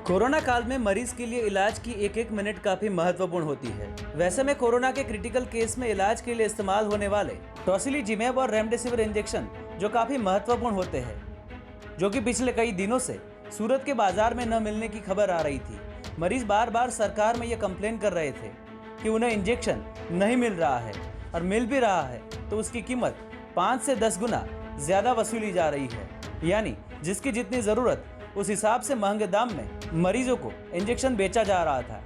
Corona काल में मरीज के लिए इलाज की एक एक मिनट काफी महत्वपूर्ण होती है। वैसे में कोरोना के क्रिटिकल केस में इलाज के लिए इस्तेमाल होने वाले टोसिलीजुमैब और रेमडेसिविर इंजेक्शन जो काफी महत्वपूर्ण होते हैं, जो कि पिछले कई दिनों से सूरत के बाजार में न मिलने की खबर आ रही थी। मरीज बार बार सरकार में ये कंप्लेन कर रहे थे कि उन्हें इंजेक्शन नहीं मिल रहा है और मिल भी रहा है तो उसकी कीमत 5 से 10 गुना ज्यादा वसूली जा रही है, यानी जिसकी जितनी जरूरत उस हिसाब से महंगे दाम में मरीजों को इंजेक्शन बेचा जा रहा था।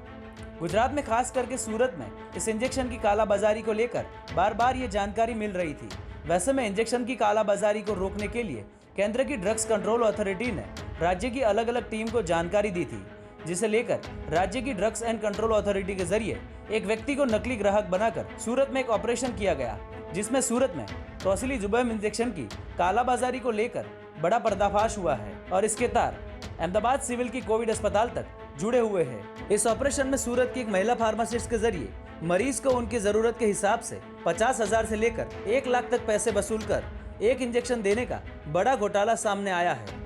गुजरात में खास करके सूरत में इस इंजेक्शन की कालाबाजारी को लेकर बार बार ये जानकारी मिल रही थी। वैसे में इंजेक्शन की कालाबाजारी को रोकने के लिए केंद्र की ड्रग्स कंट्रोल अथॉरिटी ने राज्य की अलग अलग टीम को जानकारी दी थी, जिसे लेकर राज्य की ड्रग्स एंड कंट्रोल अथॉरिटी के जरिए एक व्यक्ति को नकली ग्राहक बनाकर सूरत में एक ऑपरेशन किया गया, जिसमें सूरत में टोसिलीजुमैब इंजेक्शन की कालाबाजारी को लेकर बड़ा पर्दाफाश हुआ है और इसके तार अहमदाबाद सिविल की कोविड अस्पताल तक जुड़े हुए हैं। इस ऑपरेशन में सूरत की एक महिला फार्मासिस्ट के जरिए मरीज को उनकी जरूरत के हिसाब से 50,000 से लेकर 1 लाख तक पैसे वसूल कर एक इंजेक्शन देने का बड़ा घोटाला सामने आया है।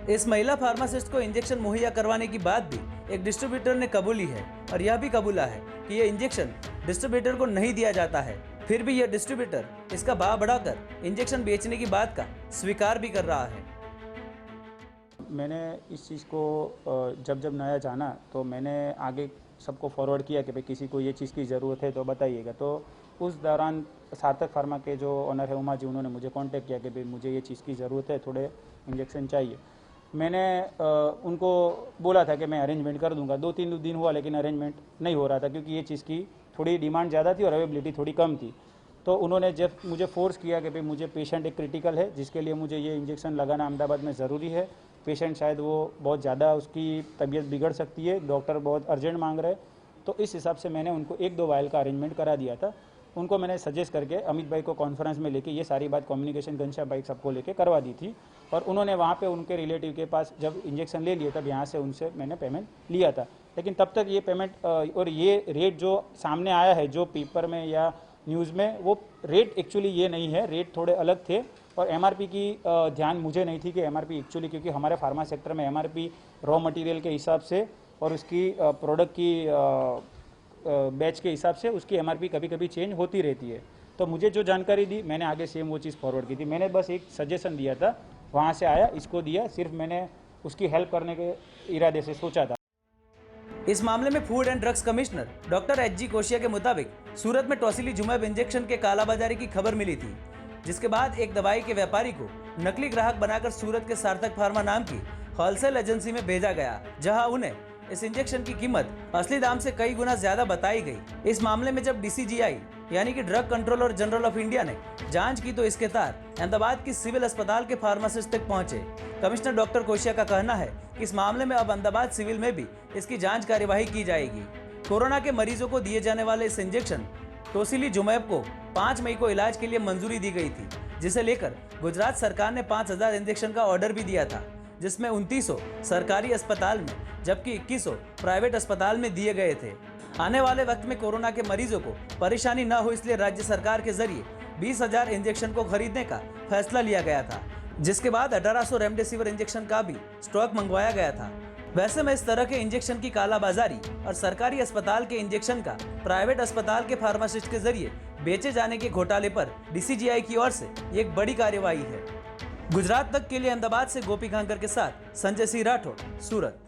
इस महिला फार्मासिस्ट को इंजेक्शन मुहैया करवाने की बात भी एक डिस्ट्रीब्यूटर ने कबूली है और यह भी कबूला है कि यह इंजेक्शन डिस्ट्रीब्यूटर को नहीं दिया जाता है। फिर भी यह डिस्ट्रीब्यूटर इसका भाव बढ़ाकर इंजेक्शन बेचने की बात का स्वीकार भी कर रहा है। मैंने इस चीज़ को जब नया जाना तो मैंने आगे सबको फॉरवर्ड किया कि भाई किसी को ये चीज़ की ज़रूरत है तो बताइएगा। तो उस दौरान सार्थक फार्मा के जो ऑनर है उमा जी, उन्होंने मुझे कांटेक्ट किया कि भाई मुझे ये चीज़ की ज़रूरत है, थोड़े इंजेक्शन चाहिए। मैंने उनको बोला था कि मैं अरेंजमेंट कर दूंगा। 2-3 दिन हुआ लेकिन अरेंजमेंट नहीं हो रहा था क्योंकि ये चीज़ की थोड़ी डिमांड ज़्यादा थी और अवेलेबिलिटी थोड़ी कम थी। तो उन्होंने जब मुझे फोर्स किया कि भाई मुझे पेशेंट एक क्रिटिकल है जिसके लिए मुझे ये इंजेक्शन लगाना अहमदाबाद में ज़रूरी है, पेशेंट शायद वो बहुत ज़्यादा उसकी तबीयत बिगड़ सकती है, डॉक्टर बहुत अर्जेंट मांग रहे हैं, तो इस हिसाब से मैंने उनको 1-2 वायल का अरेंजमेंट करा दिया था। उनको मैंने सजेस्ट करके अमित भाई को कॉन्फ्रेंस में लेके ये सारी बात कम्युनिकेशन घनश्याम भाई सबको लेके करवा दी थी और उन्होंने वहाँ पे उनके रिलेटिव के पास जब इंजेक्शन ले लिए तब यहाँ से उनसे मैंने पेमेंट लिया था। लेकिन तब तक ये पेमेंट और ये रेट जो सामने आया है जो पेपर में या न्यूज़ में, वो रेट एक्चुअली ये नहीं है, रेट थोड़े अलग थे और एमआरपी की ध्यान मुझे नहीं थी कि एमआरपी एक्चुअली, क्योंकि हमारे फार्मा सेक्टर में एमआरपी रॉ मटेरियल के हिसाब से और उसकी प्रोडक्ट की बैच के हिसाब से उसकी एमआरपी कभी कभी चेंज होती रहती है। तो मुझे जो जानकारी दी मैंने आगे सेम वो चीज़ फॉरवर्ड की थी। मैंने बस एक सजेशन दिया था, वहाँ से आया, इसको दिया, सिर्फ मैंने उसकी हेल्प करने के इरादे से सोचा था। इस मामले में food and drugs commissioner doctor H G. Koshiya के मुताबिक सूरत में टोसिलीजुमैब इंजेक्शन के कालाबाजारी की खबर मिली थी, जिसके बाद एक दवाई के व्यापारी को नकली ग्राहक बनाकर सूरत के सार्थक फार्मा नाम की होलसेल एजेंसी में भेजा गया, जहां उन्हें इस इंजेक्शन की कीमत असली दाम से कई गुना ज्यादा बताई गई। इस मामले में जब DCGI यानी कि drug controller general of India ने जांच की तो इसके तार अहमदाबाद की सिविल अस्पताल के फार्मासिस्ट तक पहुंचे। कमिश्नर डॉक्टर कोशिया का कहना है कि इस मामले में अब अहमदाबाद सिविल में भी इसकी जांच कार्यवाही की जाएगी। कोरोना के मरीजों को दिए जाने वाले इस इंजेक्शन टोसिलीजुमैब को 5 मई को इलाज के लिए मंजूरी दी गई थी, जिसे लेकर गुजरात सरकार ने 5,000 इंजेक्शन का ऑर्डर भी दिया था, जिसमें 2900 सरकारी अस्पताल में जबकि 2100 प्राइवेट अस्पताल में दिए गए थे। आने वाले वक्त में कोरोना के मरीजों को परेशानी न हो इसलिए राज्य सरकार के जरिए 20,000 इंजेक्शन को खरीदने का फैसला लिया गया था, जिसके बाद 1800 रेमडेसिविर इंजेक्शन का भी स्टॉक मंगवाया गया था। वैसे में इस तरह के इंजेक्शन की कालाबाजारी और सरकारी अस्पताल के इंजेक्शन का प्राइवेट अस्पताल के फार्मासिस्ट के जरिए बेचे जाने के घोटाले पर DCGI की ओर से एक बड़ी कार्यवाही है। गुजरात तक के लिए अहमदाबाद से गोपी खांकर के साथ संजय सिंह राठौड़, सूरत।